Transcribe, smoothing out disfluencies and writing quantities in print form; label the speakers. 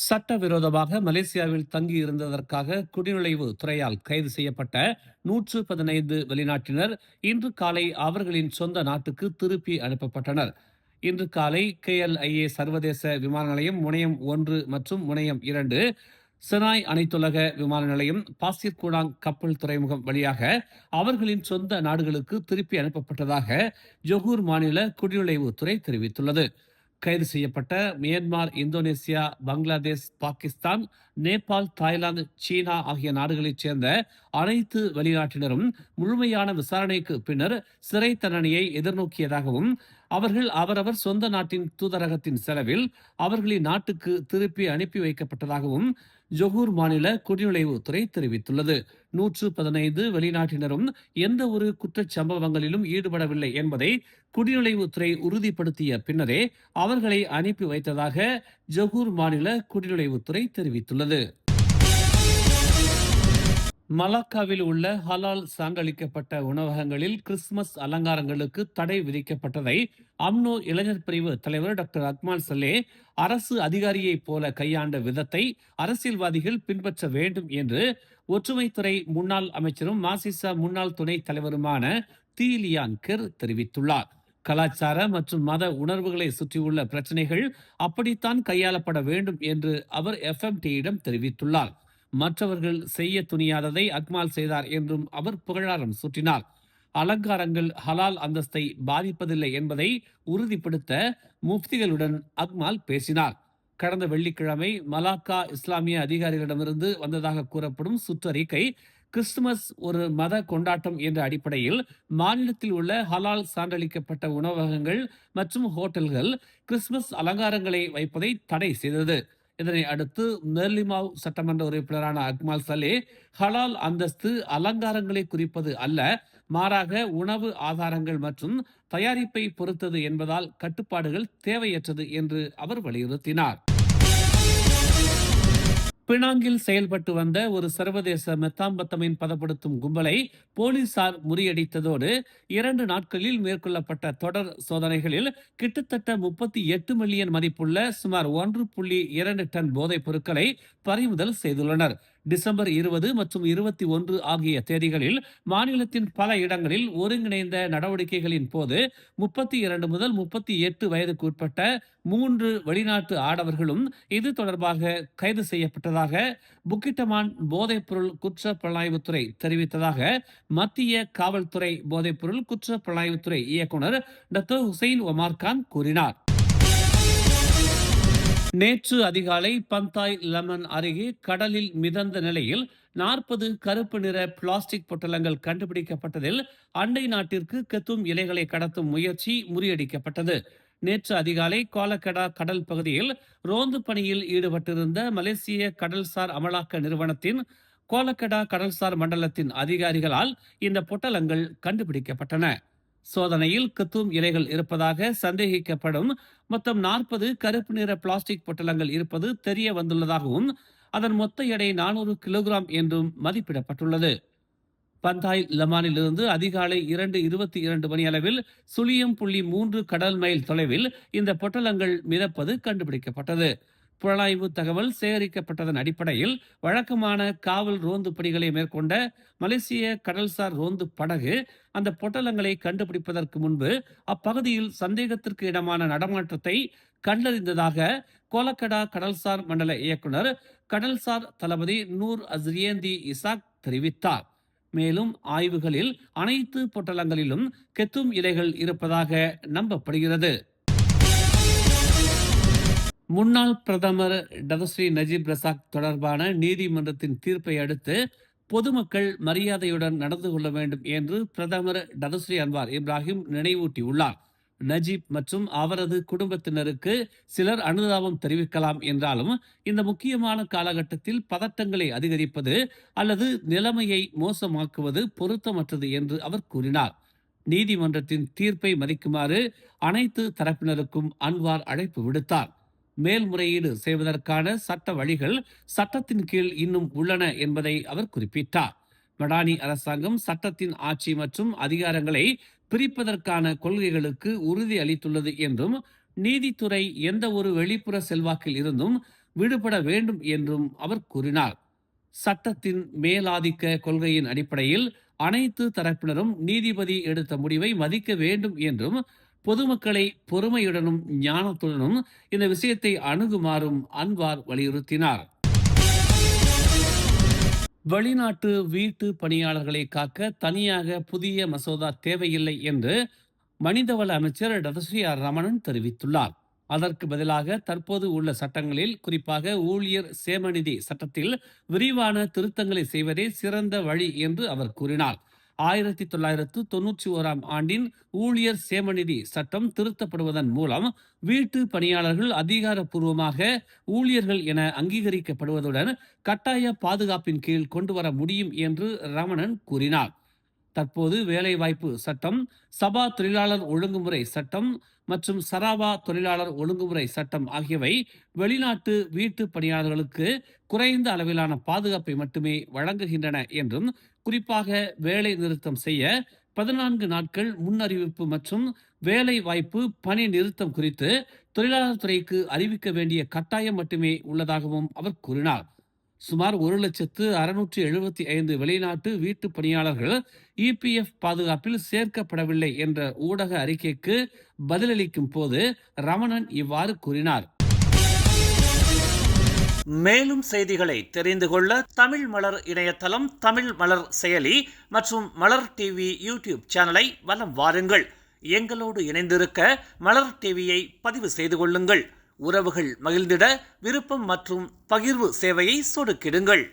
Speaker 1: சட்டவிரோதமாக மலேசியாவில் தங்கியிருந்ததற்காக குடிநுழைவு துறையால் கைது செய்யப்பட்ட 115 வெளிநாட்டினர் இன்று காலை அவர்களின் சொந்த நாட்டுக்கு திருப்பி அனுப்பப்பட்டனர். இன்று காலை KLIA சர்வதேச விமான நிலையம் முனையம் 1 மற்றும் முனையம் 2, செனாய் அனைத்துலக விமான நிலையம், பாசிர் கூடாங் கப்பல் துறைமுகம் வழியாக அவர்களின் சொந்த நாடுகளுக்கு திருப்பி அனுப்பப்பட்டதாக ஜொகூர் மாநில குடிநுழைவு துறை தெரிவித்துள்ளது. கைது செய்யப்பட்ட Myanmar, Indonesia, Bangladesh, Pakistan, Nepal, Thailand, சீனா ஆகிய நாடுகளைச் சேர்ந்த அனைத்து வெளிநாட்டினரும் முழுமையான விசாரணைக்கு பின்னர் சிறை தண்டனையை எதிர்நோக்கியதாகவும் அவர்கள் அவரவர் சொந்த நாட்டின் தூதரகத்தின் செலவில் அவர்களின் நாட்டுக்கு திருப்பி அனுப்பி வைக்கப்பட்டதாகவும் ஜொகூர் மாநில குடிநுழைவுத்துறை தெரிவித்துள்ளது. 115 வெளிநாட்டினரும் எந்த ஒரு குற்றச் சம்பவங்களிலும் ஈடுபடவில்லை என்பதை குடிநுழைவுத்துறை உறுதிப்படுத்திய பின்னரே அவர்களை அனுப்பி வைத்ததாக ஜொகூர் மாநில குடிநுழைவுத்துறை தெரிவித்துள்ளது. மலாக்காவில் உள்ள ஹலால் சான்றளிக்கப்பட்ட உணவகங்களில் கிறிஸ்துமஸ் அலங்காரங்களுக்கு தடை விதிக்கப்பட்டதை அம்னோ இளைஞர் பிரிவு தலைவர் டாக்டர் அக்மால் சலே அரசு அதிகாரியைப் போல கையாண்ட விதத்தை அரசியல்வாதிகள் பின்பற்ற வேண்டும் என்று ஒற்றுமைத்துறை முன்னாள் அமைச்சரும் மாசிசா முன்னாள் துணைத் தலைவருமான தீலியான் கெர் தெரிவித்துள்ளார். கலாச்சார மற்றும் மத உணர்வுகளை சுற்றியுள்ள பிரச்சனைகள் அப்படித்தான் கையாளப்பட வேண்டும் என்று அவர் FMTயிடம் தெரிவித்துள்ளார். மற்றவர்கள் செய்ய துணியாததை அக்மால் செய்தார் என்றும் அவர் புகழாரம் சூட்டினார். அலங்காரங்கள் ஹலால் அந்தஸ்தை பாதிப்பதில்லை என்பதை உறுதிப்படுத்த முஃப்திகளுடன் அக்மால் பேசினார். கடந்த வெள்ளிக்கிழமை மலாக்கா இஸ்லாமிய அதிகாரிகளிடமிருந்து வந்ததாக கூறப்படும் சுற்றறிக்கை கிறிஸ்துமஸ் ஒரு மத கொண்டாட்டம் என்ற அடிப்படையில் மாநிலத்தில் உள்ள ஹலால் சான்றளிக்கப்பட்ட உணவகங்கள் மற்றும் ஹோட்டல்கள் கிறிஸ்துமஸ் அலங்காரங்களை வைப்பதை தடை செய்தது. இதனை அடுத்து மெர்லிமாவ் சட்டமன்ற உறுப்பினரான அக்மால் சலே ஹலால் அந்தஸ்து அலங்காரங்களை குறிப்பது அல்ல, மாறாக உணவு ஆதாரங்கள் மற்றும் தயாரிப்பை பொறுத்தது என்பதால் கட்டுப்பாடுகள் தேவையற்றது என்று அவர் வலியுறுத்தினார். பினாங்கில் செயல்பட்டு வந்த ஒரு சர்வதேச மெத்தாம்பத்தமைன் பதப்படுத்தும் கும்பலை போலீசார் முறியடித்ததோடு 2 நாட்களில் மேற்கொள்ளப்பட்ட தொடர் சோதனைகளில் கிட்டத்தட்ட 38 மில்லியன் மதிப்புள்ள சுமார் 1.2 டன் போதைப் பொருட்களை பறிமுதல் செய்துள்ளனர். டிசம்பர் 20 மற்றும் 21 ஆகிய தேதிகளில் மாநிலத்தின் பல இடங்களில் ஒருங்கிணைந்த நடவடிக்கைகளின் போது 32 முதல் 38 வயதுக்கு உட்பட்ட 3 வெளிநாட்டு ஆடவர்களும் இது தொடர்பாக கைது செய்யப்பட்டதாக புக்கிட்டமான் போதைப்பொருள் குற்ற புலனாய்வுத்துறை தெரிவித்ததாக மத்திய காவல்துறை போதைப்பொருள் குற்ற புலனாய்வுத்துறை இயக்குனர் டாக்டர் ஹுசைன் ஒமார் கான் கூறினார். நேற்று அதிகாலை பந்தாய் லெமன் அருகே கடலில் மிதந்த நிலையில் 40 கருப்பு நிற பிளாஸ்டிக் பொட்டலங்கள் கண்டுபிடிக்கப்பட்டதில் அண்டை நாட்டிற்கு கெத்தும் இலைகளை கடத்தும் முயற்சி முறியடிக்கப்பட்டது. நேற்று அதிகாலை கோலக்கடா கடல் பகுதியில் ரோந்து பணியில் ஈடுபட்டிருந்த மலேசிய கடல்சார் அமலாக்க நிறுவனத்தின் கோலக்கடா கடல்சார் மண்டலத்தின் அதிகாரிகளால் இந்த பொட்டலங்கள் கண்டுபிடிக்கப்பட்டன. சோதனையில் கத்தூம் இலைகள் இருப்பதாக சந்தேகிக்கப்படும் மொத்தம் 40 கருப்பு நிற பிளாஸ்டிக் பொட்டலங்கள் இருப்பது தெரிய வந்துள்ளதாகவும் அதன் மொத்த எடை 400 கிலோகிராம் என்றும் மதிப்பிடப்பட்டுள்ளது. பந்தாய் லமானில் இருந்து அதிகாலை 2:22 மணி அளவில் 0.3 கடல் மைல் தொலைவில் இந்த பொட்டலங்கள் மிதப்பது கண்டுபிடிக்கப்பட்டது. புலனாய்வு தகவல் சேகரிக்கப்பட்டதன் அடிப்படையில் வழக்கமான காவல் ரோந்து பணிகளை மேற்கொண்ட மலேசிய கடல்சார் ரோந்து படகு அந்த பொட்டலங்களை கண்டுபிடிப்பதற்கு முன்பு அப்பகுதியில் சந்தேகத்திற்கு இடமான நடமாட்டத்தை கண்டறிந்ததாக கோலக்கடா கடல்சார் மண்டல இயக்குனர் கடல்சார் தளபதி நூர் அஸ்ரியந்தி இசாக் தெரிவித்தார். மேலும் ஆய்வுகளில் அனைத்து பொட்டலங்களிலும் கெத்தும் இலைகள் இருப்பதாக நம்பப்படுகிறது. முன்னாள் பிரதமர் டதஸ்ரீ நஜீப் ரசாக் தொடர்பான நீதிமன்றத்தின் தீர்ப்பை அடுத்து பொதுமக்கள் மரியாதையுடன் நடந்து கொள்ள வேண்டும் என்று பிரதமர் டதஸ்ரீ அன்வார் இப்ராஹிம் நினைவூட்டியுள்ளார். நஜீப் மற்றும் அவரது குடும்பத்தினருக்கு சிலர் அனுதாபம் தெரிவிக்கலாம் என்றாலும் இந்த முக்கியமான காலகட்டத்தில் பதட்டங்களை அதிகரிப்பது அல்லது நிலைமையை மோசமாக்குவது பொருத்தமற்றது என்று அவர் கூறினார். நீதிமன்றத்தின் தீர்ப்பை மதிக்குமாறு அனைத்து தரப்பினருக்கும் அன்வார் அழைப்பு விடுத்தார். மேல்முறையீடு செய்வதற்கான சட்ட வழிகள் சட்டத்தின் கீழ் இன்னும் உள்ளன என்பதை அவர் குறிப்பிட்டார். மடானி அரசாங்கம் சட்டத்தின் ஆட்சி மற்றும் அதிகாரங்களை பிரிப்பதற்கான கொள்கைகளுக்கு உறுதி அளித்துள்ளது என்றும் நீதித்துறை எந்த ஒரு வெளிப்புற செல்வாக்கில் இருந்தும் விடுபட வேண்டும் என்றும் அவர் கூறினார். சட்டத்தின் மேலாதிக்க கொள்கையின் அடிப்படையில் அனைத்து தரப்பினரும் நீதிபதி எடுத்த முடிவை மதிக்க வேண்டும் என்றும், பொதுமக்களை பொறுமையுடனும் ஞானத்துடனும் இந்த விஷயத்தை அணுகுமாறும் அன்வார் வலியுறுத்தினார். வெளிநாட்டு வீட்டு பணியாளர்களை காக்க தனியாக புதிய மசோதா தேவையில்லை என்று மனிதவள அமைச்சர் டதஸ்ரீ ரமணன் தெரிவித்துள்ளார். அதற்கு பதிலாக தற்போது உள்ள சட்டங்களில், குறிப்பாக ஊழியர் சேமநிதி சட்டத்தில் விரிவான திருத்தங்களை செய்வதே சிறந்த வழி என்று அவர் கூறினார். 1991ஆம் ஆண்டின் ஊழியர் சேமநிதி சட்டம் திருத்தப்படுவதன் மூலம் வீட்டு பணியாளர்கள் அதிகாரப்பூர்வமாக ஊழியர்கள் என அங்கீகரிக்கப்படுவதுடன் கட்டாய பாதுகாப்பின் கீழ் கொண்டு வர முடியும் என்று ரமணன் கூறினார். தற்போது வேலைவாய்ப்பு சட்டம், சபா தொழிலாளர் ஒழுங்குமுறை சட்டம் மற்றும் சராவா தொழிலாளர் ஒழுங்குமுறை சட்டம் ஆகியவை வெளிநாட்டு வீட்டு பணியாளர்களுக்கு குறைந்த அளவிலான பாதுகாப்பை மட்டுமே வழங்குகின்றன என்றும், குறிப்பாக வேலை நிறுத்தம் செய்ய 14 நாட்கள் முன்னறிவிப்பு மற்றும் வேலை வாய்ப்பு பணி நிறுத்தம் குறித்து தொழிலாளர் துறைக்கு அறிவிக்க வேண்டிய கட்டாயம் மட்டுமே உள்ளதாகவும் அவர் கூறினார். சுமார் 1,675,000 வெளிநாட்டு வீட்டு பணியாளர்கள் இபிஎஃப் பாதுகாப்பில் சேர்க்கப்படவில்லை என்ற ஊடக அறிக்கைக்கு பதிலளிக்கும் போது ரமணன் இவ்வாறு கூறினார். மேலும் செய்திகளை தெரிந்து கொள்ள தமிழ் மலர் இணையதளம், தமிழ் மலர் செயலி மற்றும் மலர் டிவி யூடியூப் சேனலை வலம் வாருங்கள். எங்களோடு இணைந்திருக்க மலர் டிவியை பதிவு செய்து கொள்ளுங்கள். உறவுகள் மகிழ்ந்திட விருப்பம் மற்றும் பகிர்வு சேவையை சொடுக்கிடுங்கள்.